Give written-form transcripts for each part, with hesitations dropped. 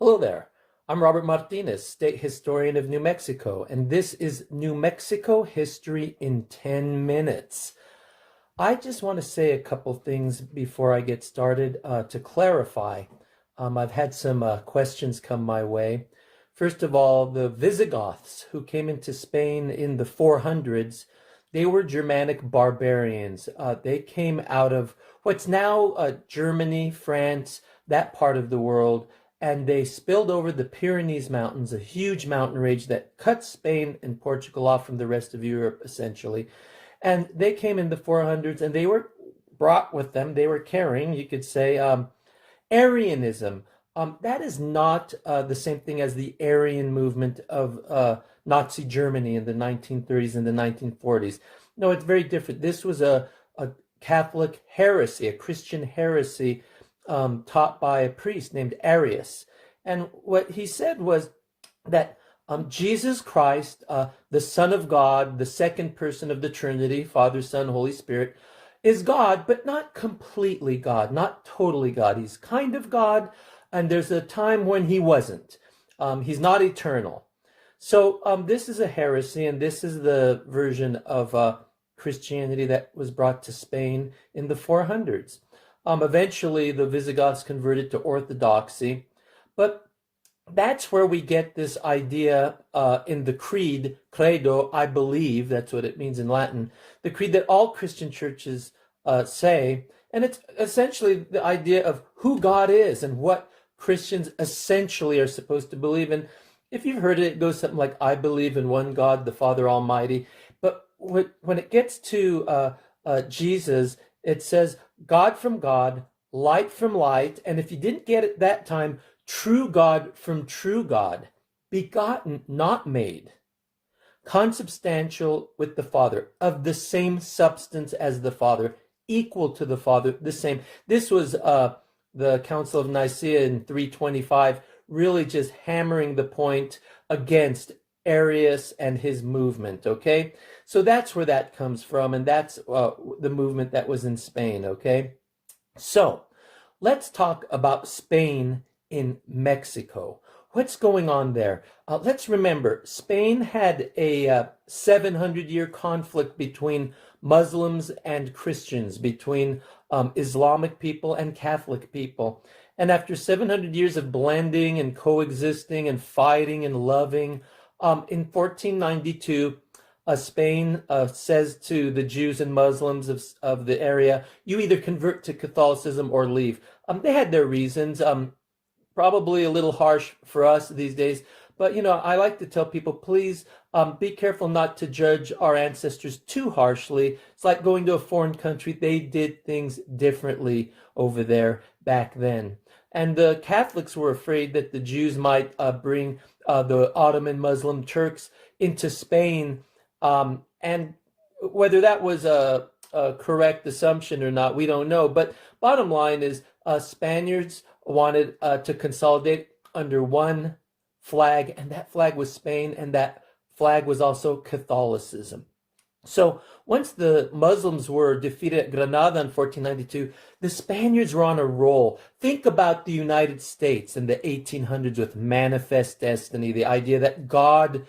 Hello there. I'm Robert Martinez, state historian of New Mexico, and this is New Mexico History in 10 Minutes. I just want to say a couple things before I get started to clarify. I've had some questions come my way. First of all, the Visigoths, who came into Spain in the 400s, they were Germanic barbarians. They came out of what's now Germany, France, that part of the world, and they spilled over the Pyrenees Mountains, a huge mountain range that cut Spain and Portugal off from the rest of Europe, essentially. And they came in the 400s, and they were brought with them, they were carrying, you could say, Arianism. That is not the same thing as the Aryan movement of Nazi Germany in the 1930s and the 1940s. No, it's very different. This was a Catholic heresy, a Christian heresy, taught by a priest named Arius. And what he said was that Jesus Christ, the Son of God, the second person of the Trinity, Father, Son, Holy Spirit, is God, but not completely God, not totally God. He's kind of God, and there's a time when he wasn't. He's not eternal. So this is a heresy, and this is the version of Christianity that was brought to Spain in the 400s. Eventually, the Visigoths converted to Orthodoxy, but that's where we get this idea in the creed, credo, I believe, that's what it means in Latin, the creed that all Christian churches say, and it's essentially the idea of who God is and what Christians essentially are supposed to believe in. If you've heard it, it goes something like, I believe in one God, the Father Almighty, but when it gets to Jesus, it says, God from God, light from light, and if you didn't get it that time, true God from true God, begotten, not made, consubstantial with the Father, of the same substance as the Father, equal to the Father, the same. This was the Council of Nicaea in 325, really just hammering the point against Arius and his movement, okay? So that's where that comes from, and that's the movement that was in Spain, okay? So let's talk about Spain in Mexico. What's going on there? Let's remember, Spain had a 700-year conflict between Muslims and Christians, between Islamic people and Catholic people. And after 700 years of blending and coexisting and fighting and loving, in 1492, Spain says to the Jews and Muslims of the area, you either convert to Catholicism or leave. They had their reasons, probably a little harsh for us these days, but I like to tell people, please be careful not to judge our ancestors too harshly. It's like going to a foreign country. They did things differently over there back then. And the Catholics were afraid that the Jews might bring the Ottoman Muslim Turks into Spain. And whether that was a correct assumption or not, we don't know. But bottom line is Spaniards wanted to consolidate under one flag, and that flag was Spain, and that flag was also Catholicism. So once the Muslims were defeated at Granada in 1492, the Spaniards were on a roll. Think about the United States in the 1800s with Manifest Destiny, the idea that God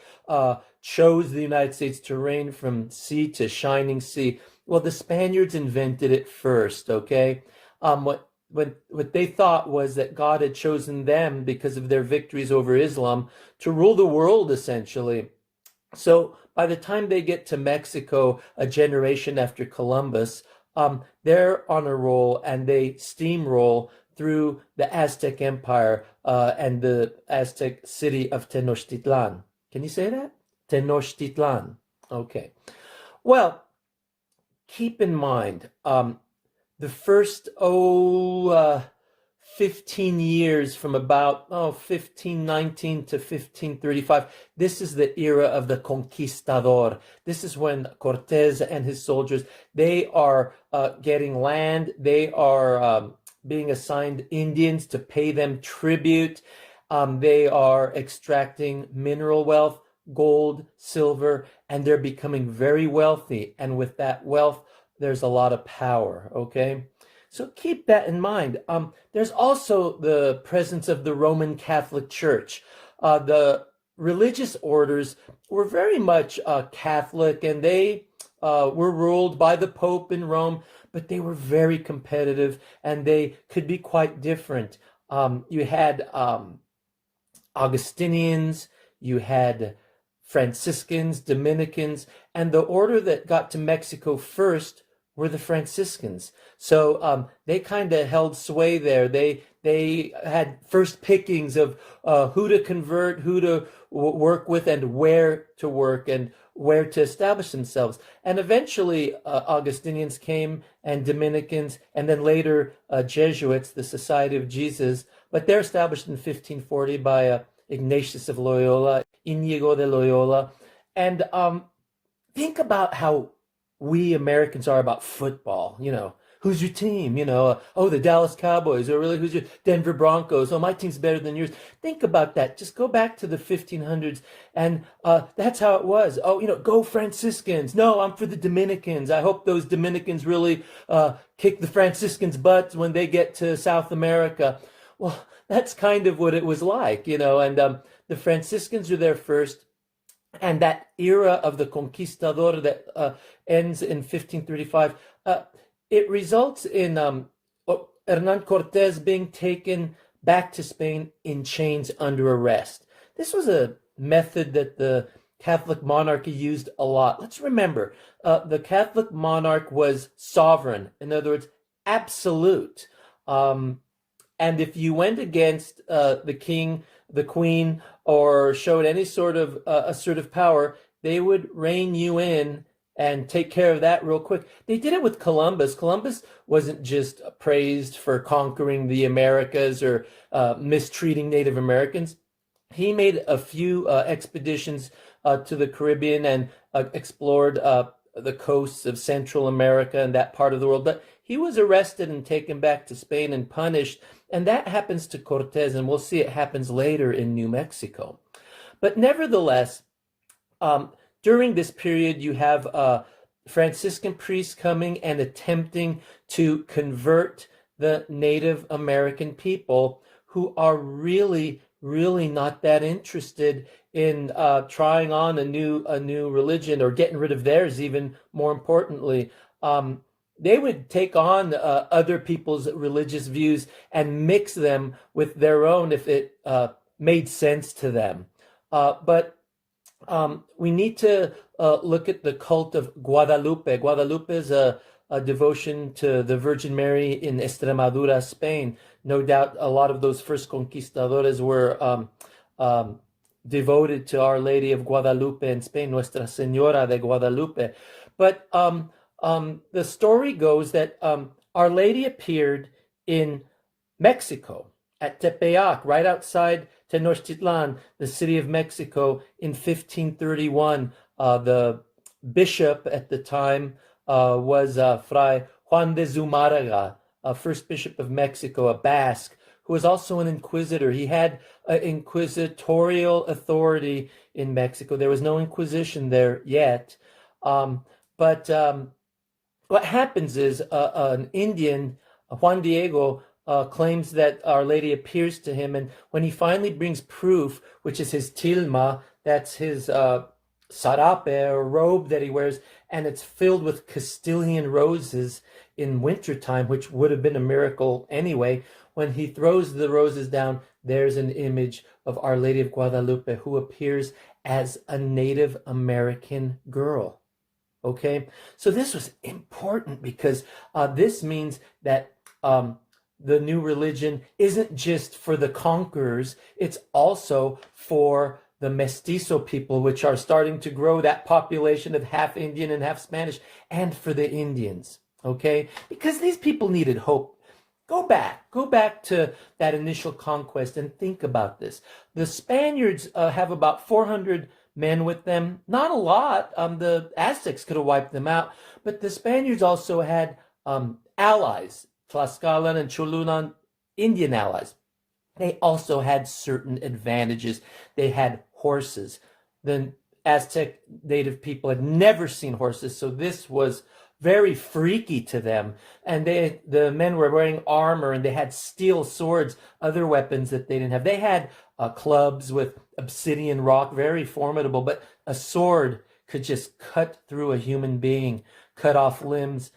chose the United States to reign from sea to shining sea. Well, the Spaniards invented it first, okay? What they thought was that God had chosen them because of their victories over Islam to rule the world, essentially. So by the time they get to Mexico, a generation after Columbus, they're on a roll, and they steamroll through the Aztec Empire and the Aztec city of Tenochtitlan. Can you say that? Tenochtitlan. Okay. Well, keep in mind, the first 15 years from about 1519 to 1535, this is the era of the Conquistador. This is when Cortes and his soldiers, they are getting land. They are being assigned Indians to pay them tribute. They are extracting mineral wealth, gold, silver, and they're becoming very wealthy. And with that wealth, there's a lot of power, okay? So keep that in mind. There's also the presence of the Roman Catholic Church. The religious orders were very much Catholic, and they were ruled by the Pope in Rome, but they were very competitive, and they could be quite different. You had Augustinians, you had Franciscans, Dominicans, and the order that got to Mexico first were the Franciscans. So they kind of held sway there. They had first pickings of who to convert, who to work with, and where to work, and where to establish themselves. And eventually Augustinians came, and Dominicans, and then later Jesuits, the Society of Jesus. But they're established in 1540 by Ignatius of Loyola, Inigo de Loyola. And think about how we Americans are about football. Who's your team? Oh, the Dallas Cowboys, or really, who's your Denver Broncos? Oh, my team's better than yours. Think about that. Just go back to the 1500s, and that's how it was. Oh, go Franciscans. No, I'm for the Dominicans. I hope those Dominicans really kick the Franciscans' butts when they get to South America. Well, that's kind of what it was like, and the Franciscans were there first. And that era of the Conquistador that ends in 1535, it results in Hernan Cortes being taken back to Spain in chains under arrest. This was a method that the Catholic monarchy used a lot. Let's remember, the Catholic monarch was sovereign, in other words, absolute. And if you went against the king, the queen, or showed any sort of assertive power, they would rein you in and take care of that real quick. They did it with Columbus. Columbus wasn't just praised for conquering the Americas or mistreating Native Americans. He made a few expeditions to the Caribbean and explored the coasts of Central America and that part of the world. But he was arrested and taken back to Spain and punished. And that happens to Cortes, and we'll see it happens later in New Mexico. But nevertheless, during this period, you have Franciscan priests coming and attempting to convert the Native American people, who are really not that interested in trying on a new religion, or getting rid of theirs, even more importantly. They would take on other people's religious views and mix them with their own if it made sense to them. But we need to look at the cult of Guadalupe. Guadalupe is a devotion to the Virgin Mary in Extremadura, Spain. No doubt a lot of those first conquistadores were devoted to Our Lady of Guadalupe in Spain, Nuestra Señora de Guadalupe. But the story goes that Our Lady appeared in Mexico, at Tepeyac, right outside Tenochtitlan, the city of Mexico, in 1531. The bishop at the time was Fray Juan de Zumárraga, first bishop of Mexico, a Basque, who was also an inquisitor. He had inquisitorial authority in Mexico. There was no Inquisition there yet. But what happens is an Indian, Juan Diego, claims that Our Lady appears to him, and when he finally brings proof, which is his tilma, that's his sarape or robe that he wears, and it's filled with Castilian roses in wintertime, which would have been a miracle anyway. When he throws the roses down, there's an image of Our Lady of Guadalupe, who appears as a Native American girl. Okay, so this was important because this means that the new religion isn't just for the conquerors, it's also for the mestizo people, which are starting to grow, that population of half Indian and half Spanish, and for the Indians, okay? Because these people needed hope. Go back to that initial conquest and think about this. The Spaniards have about 400 men with them. Not a lot. The Aztecs could have wiped them out, but the Spaniards also had allies, Tlaxcalan and Cholulan, Indian allies. They also had certain advantages. They had horses. The Aztec native people had never seen horses, so this was very freaky to them. And the men were wearing armor, and they had steel swords, other weapons that they didn't have. They had clubs with obsidian rock, very formidable, but a sword could just cut through a human being, cut off limbs.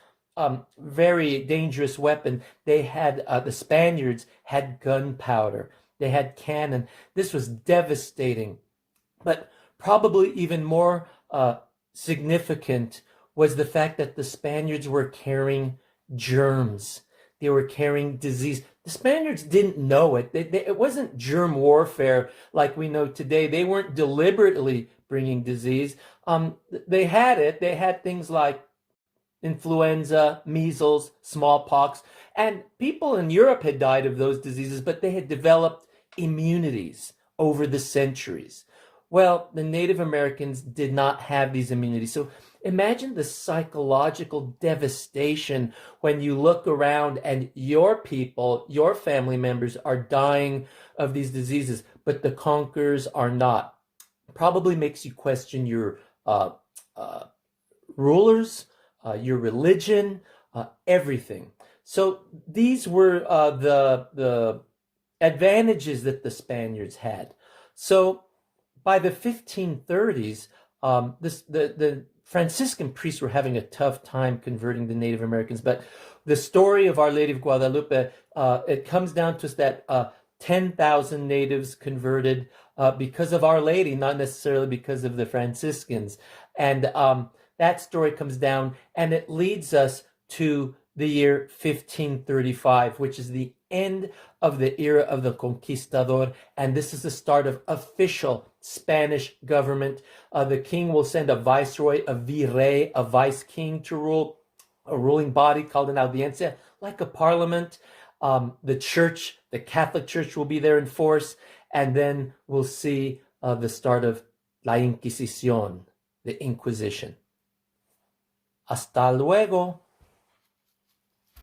Very dangerous weapon. They had the Spaniards had gunpowder. They had cannon. This was devastating. But probably even more significant was the fact that the Spaniards were carrying germs. They were carrying disease. The Spaniards didn't know it. It wasn't germ warfare like we know today. They weren't deliberately bringing disease. They had it. They had things like influenza, measles, smallpox, and people in Europe had died of those diseases, but they had developed immunities over the centuries. Well, the Native Americans did not have these immunities. So imagine the psychological devastation when you look around and your people, your family members are dying of these diseases, but the conquerors are not. Probably makes you question your rulers, your religion, everything. So these were the advantages that the Spaniards had. So by the 1530s, the Franciscan priests were having a tough time converting the Native Americans. But the story of Our Lady of Guadalupe, it comes down to us that 10,000 natives converted because of Our Lady, not necessarily because of the Franciscans. And that story comes down, and it leads us to the year 1535, which is the end of the era of the Conquistador, and this is the start of official Spanish government. The king will send a viceroy, a virrey, a vice king to rule, a ruling body called an audiencia, like a parliament. The church, the Catholic Church, will be there in force, and then we'll see the start of La Inquisición, the Inquisition. Hasta luego.